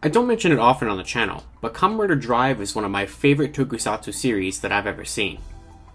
I don't mention it often on the channel, but Kamen Rider Drive is one of my favorite tokusatsu series that I've ever seen.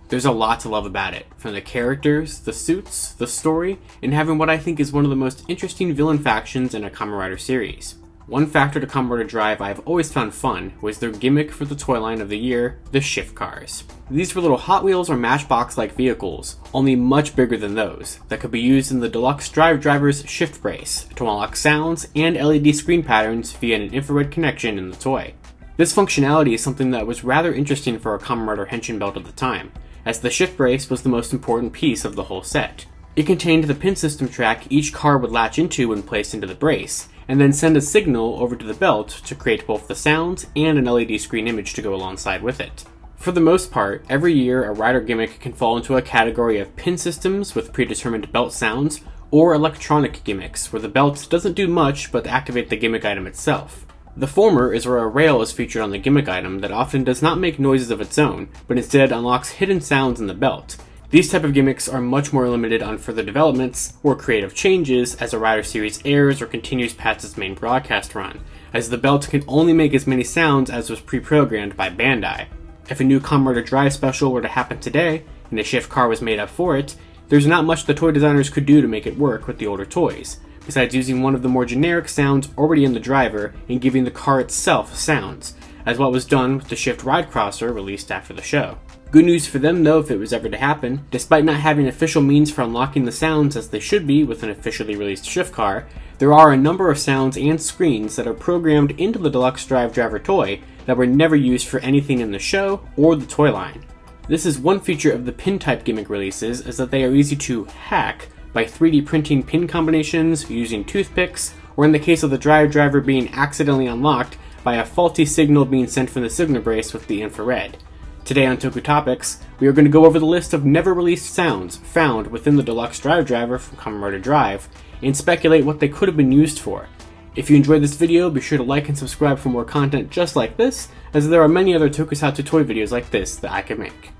There's a lot to love about it, from the characters, the suits, the story, and having what I think is one of the most interesting villain factions in a Kamen Rider series. One factor to Kamen Rider Drive I've always found fun was their gimmick for the toy line of the year, the shift cars. These were little Hot Wheels or Matchbox-like vehicles, only much bigger than those, that could be used in the deluxe Drive Driver's shift brace to unlock sounds and LED screen patterns via an infrared connection in the toy. This functionality is something that was rather interesting for a Kamen Rider Henshin belt at the time, as the shift brace was the most important piece of the whole set. It contained the pin system track each car would latch into when placed into the brace, and then send a signal over to the belt to create both the sounds and an LED screen image to go alongside with it. For the most part, every year a rider gimmick can fall into a category of pin systems with predetermined belt sounds, or electronic gimmicks, where the belt doesn't do much but activate the gimmick item itself. The former is where a rail is featured on the gimmick item that often does not make noises of its own, but instead unlocks hidden sounds in the belt. These type of gimmicks are much more limited on further developments or creative changes as a rider series airs or continues past its main broadcast run, as the belt can only make as many sounds as was pre-programmed by Bandai. If a new Kamen Rider Drive special were to happen today, and a shift car was made up for it, there's not much the toy designers could do to make it work with the older toys, besides using one of the more generic sounds already in the driver and giving the car itself sounds, as what was done with the Shift Ride Crosser released after the show. Good news for them though if it was ever to happen. Despite not having official means for unlocking the sounds as they should be with an officially released shift car, there are a number of sounds and screens that are programmed into the deluxe Drive Driver toy that were never used for anything in the show or the toy line. This is one feature of the pin type gimmick releases, is that they are easy to hack by 3D printing pin combinations using toothpicks, or in the case of the Drive Driver being accidentally unlocked by a faulty signal being sent from the signal brace with the infrared. Today on Toku Topics, we are going to go over the list of never-released sounds found within the deluxe Drive Driver from Kamen Rider Drive, and speculate what they could have been used for. If you enjoyed this video, be sure to like and subscribe for more content just like this, as there are many other tokusatsu toy videos like this that I could make.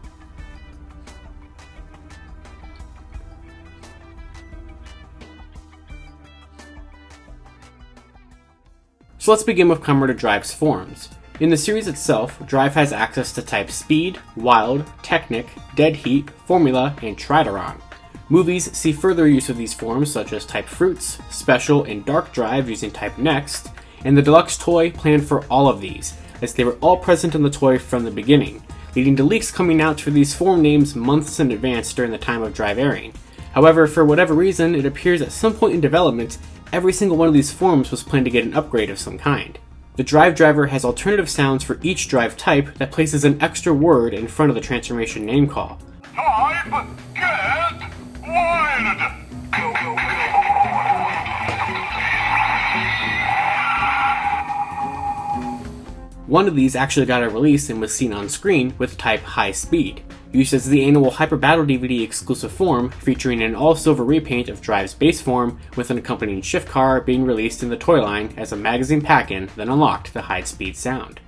So let's begin with Kamen Rider Drive's forms. In the series itself, Drive has access to type Speed, Wild, Technic, Dead Heat, Formula, and Trideron. Movies see further use of these forms such as type Fruits, Special, and Dark Drive using type Next, and the deluxe toy planned for all of these, as they were all present in the toy from the beginning, leading to leaks coming out for these form names months in advance during the time of Drive airing. However, for whatever reason, it appears at some point in development, every single one of these forms was planned to get an upgrade of some kind. The Drive Driver has alternative sounds for each drive type that places an extra word in front of the transformation name call. Drive, get wild! One of these actually got a release and was seen on screen with type High Speed, used as the annual Hyper Battle DVD exclusive form featuring an all-silver repaint of Drive's base form with an accompanying shift car being released in the toy line as a magazine pack-in that unlocked the High Speed sound.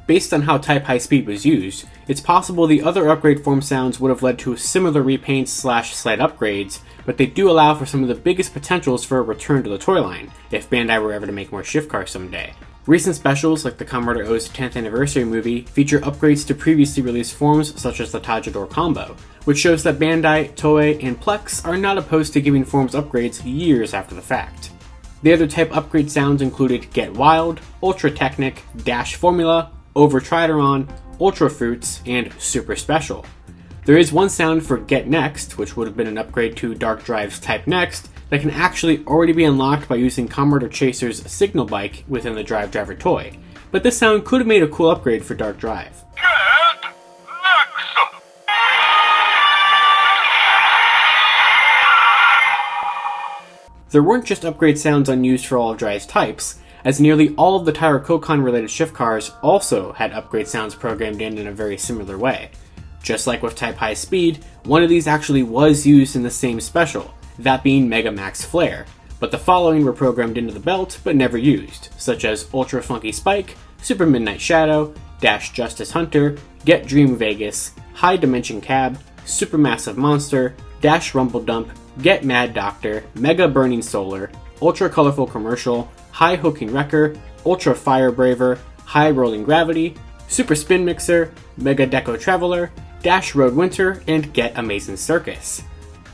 Based on how type High Speed was used, it's possible the other upgrade form sounds would have led to similar repaints / slight upgrades, but they do allow for some of the biggest potentials for a return to the toy line, if Bandai were ever to make more shift cars someday. Recent specials like the Kamen Rider O's 10th anniversary movie feature upgrades to previously released forms such as the Tajidor combo, which shows that Bandai, Toei, and Plex are not opposed to giving forms upgrades years after the fact. The other type upgrade sounds included Get Wild, Ultra Technic, Dash Formula, Over Trideron, Ultra Fruits, and Super Special. There is one sound for Get Next, which would have been an upgrade to Dark Drive's Type Next, that can actually already be unlocked by using Kamen Rider Chaser's Signal Bike within the Drive Driver toy, but this sound could have made a cool upgrade for Dark Drive. Get next! There weren't just upgrade sounds unused for all of Drive's types, as nearly all of the Tyro Kokon related shift cars also had upgrade sounds programmed in a very similar way. Just like with Type High Speed, one of these actually was used in the same special, that being Mega Max Flare, but the following were programmed into the belt but never used, such as Ultra Funky Spike, Super Midnight Shadow, Dash Justice Hunter, Get Dream Vegas, High Dimension Cab, Supermassive Monster, Dash Rumble Dump, Get Mad Doctor, Mega Burning Solar, Ultra Colorful Commercial, High Hooking Wrecker, Ultra Fire Braver, High Rolling Gravity, Super Spin Mixer, Mega Deco Traveler, Dash Road Winter, and Get Amazing Circus.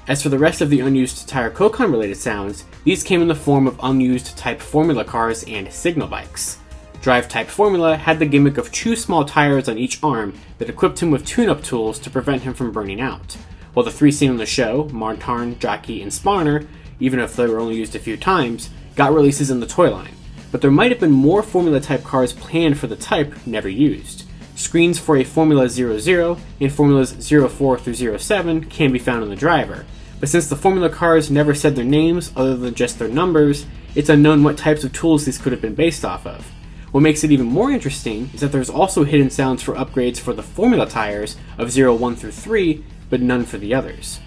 As for the rest of the unused tire Kokon related sounds, these came in the form of unused type formula cars and signal bikes. Drive type formula had the gimmick of 2 small tires on each arm that equipped him with tune-up tools to prevent him from burning out, while the 3 seen on the show, Martarn, Jockey, and Sparner, even if they were only used a few times, got releases in the toy line. But there might have been more formula type cars planned for the type never used. Screens for a Formula 00 and Formulas 04 through 07 can be found in the driver, but since the formula cars never said their names other than just their numbers, it's unknown what types of tools these could have been based off of. What makes it even more interesting is that there's also hidden sounds for upgrades for the formula tires of 01 through 3, but none for the others.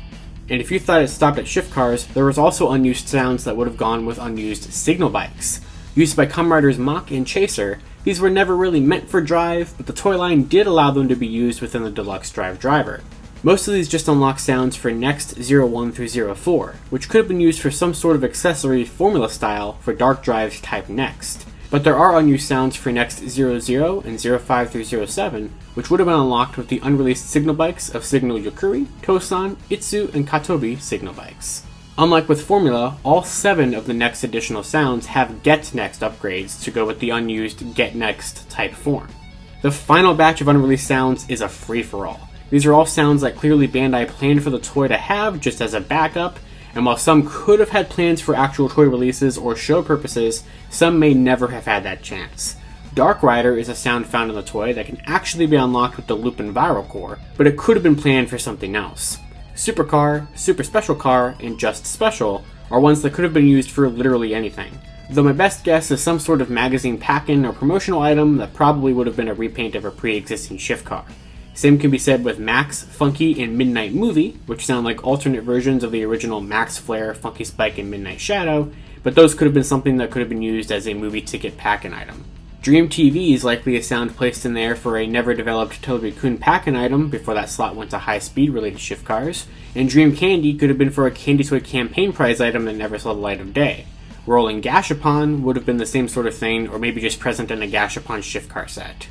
And if you thought it stopped at shift cars, there was also unused sounds that would have gone with unused signal bikes. Used by Kamen Riders Mach and Chaser, these were never really meant for Drive, but the toy line did allow them to be used within the Deluxe Drive driver. Most of these just unlock sounds for Next 01 through 04, which could have been used for some sort of accessory formula style for Dark Drive's type Next. But there are unused sounds for Next 00 and 05 through 07, which would have been unlocked with the unreleased signal bikes of Signal Yokuri, Tosan, Itsu, and Katobi signal bikes. Unlike with Formula, all 7 of the Next additional sounds have Get Next upgrades to go with the unused Get Next type form. The final batch of unreleased sounds is a free-for-all. These are all sounds that clearly Bandai planned for the toy to have just as a backup, and while some could have had plans for actual toy releases or show purposes, some may never have had that chance. Dark Rider is a sound found in the toy that can actually be unlocked with the Lupin Viral Core, but it could have been planned for something else. Supercar, Super Special Car, and Just Special are ones that could have been used for literally anything, though my best guess is some sort of magazine pack-in or promotional item that probably would have been a repaint of a pre-existing shift car. Same can be said with Max, Funky, and Midnight Movie, which sound like alternate versions of the original Max Flare, Funky Spike, and Midnight Shadow, but those could have been something that could have been used as a movie ticket pack-in item. Dream TV is likely a sound placed in there for a never-developed Telebi-kun pack-in item before that slot went to high-speed related shift cars, and Dream Candy could have been for a Candy Toy campaign prize item that never saw the light of day. Rolling Gashapon would have been the same sort of thing, or maybe just present in a Gashapon shift car set.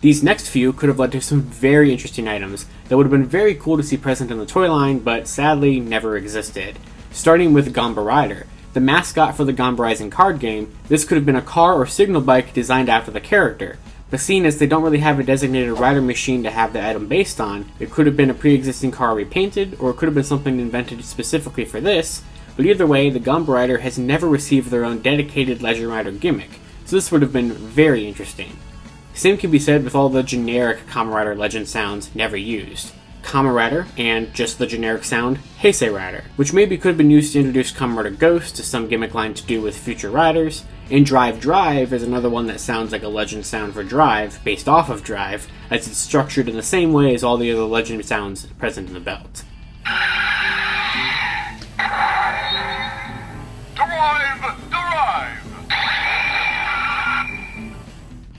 These next few could have led to some very interesting items that would have been very cool to see present in the toy line, but sadly never existed. Starting with Gamba Rider, the mascot for the Gamba Rising card game, this could have been a car or signal bike designed after the character, but seeing as they don't really have a designated rider machine to have the item based on, it could have been a pre-existing car repainted, or it could have been something invented specifically for this, but either way, the Gamba Rider has never received their own dedicated Legend Rider gimmick, so this would have been very interesting. Same can be said with all the generic Kamen Rider Legend sounds never used. Kamen Rider, and just the generic sound, Heisei Rider, which maybe could have been used to introduce Kamen Rider Ghost to some gimmick line to do with future riders, and Drive Drive is another one that sounds like a Legend sound for Drive, based off of Drive, as it's structured in the same way as all the other Legend sounds present in the belt.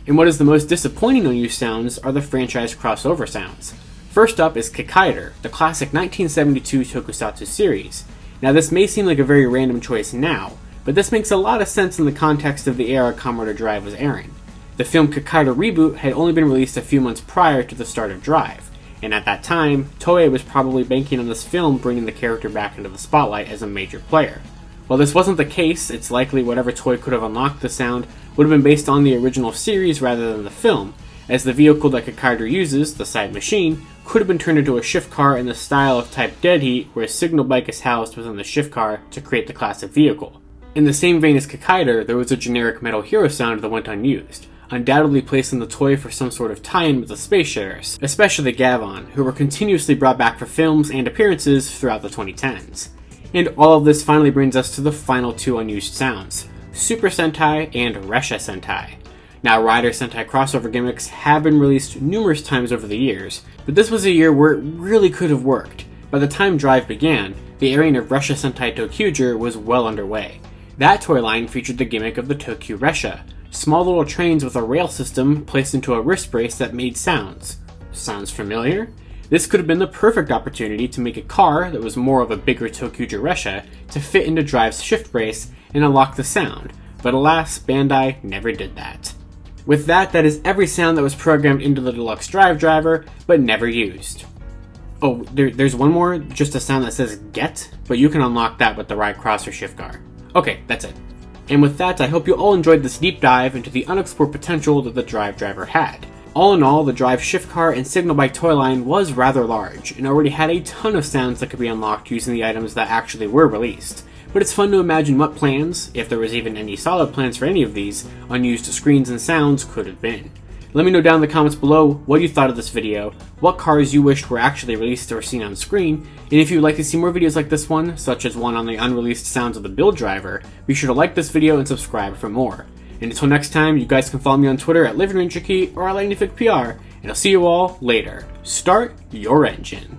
And what is the most disappointing unused sounds are the franchise crossover sounds. First up is Kikaider, the classic 1972 tokusatsu series. Now this may seem like a very random choice now, but this makes a lot of sense in the context of the era Kamen Rider Drive was airing. The film Kikaider Reboot had only been released a few months prior to the start of Drive, and at that time, Toei was probably banking on this film bringing the character back into the spotlight as a major player. While this wasn't the case, it's likely whatever toy could have unlocked the sound would have been based on the original series rather than the film, as the vehicle that Kikaider uses, the side machine, could have been turned into a shift car in the style of Type Dead Heat, where a signal bike is housed within the shift car to create the classic vehicle. In the same vein as Kikaider, there was a generic Metal Hero sound that went unused, undoubtedly placed in the toy for some sort of tie-in with the Space Sheriffs, especially Gavon, who were continuously brought back for films and appearances throughout the 2010s. And all of this finally brings us to the final 2 unused sounds, Super Sentai and Resha Sentai. Now, Rider Sentai crossover gimmicks have been released numerous times over the years, but this was a year where it really could have worked. By the time Drive began, the airing of Resha Sentai Tokyuger was well underway. That toy line featured the gimmick of the Tokyu Resha, small little trains with a rail system placed into a wrist brace that made sounds. Sounds familiar? This could have been the perfect opportunity to make a car that was more of a bigger Tokyuger Resha to fit into Drive's shift brace and unlock the sound, but alas, Bandai never did that. With that, that is every sound that was programmed into the Deluxe Drive driver, but never used. Oh, there's one more, just a sound that says GET, but you can unlock that with the right cross or shift car. Okay, that's it. And with that, I hope you all enjoyed this deep dive into the unexplored potential that the Drive driver had. All in all, the Drive shift car and signal by toyline was rather large, and already had a ton of sounds that could be unlocked using the items that actually were released. But it's fun to imagine what plans, if there was even any solid plans for any of these, unused screens and sounds could have been. Let me know down in the comments below what you thought of this video, what cars you wished were actually released or seen on screen, and if you would like to see more videos like this one, such as one on the unreleased sounds of the build driver, be sure to like this video and subscribe for more. And until next time, you guys can follow me on Twitter at LivingRangerKey or at LightningFigPR, and I'll see you all later. Start your engine.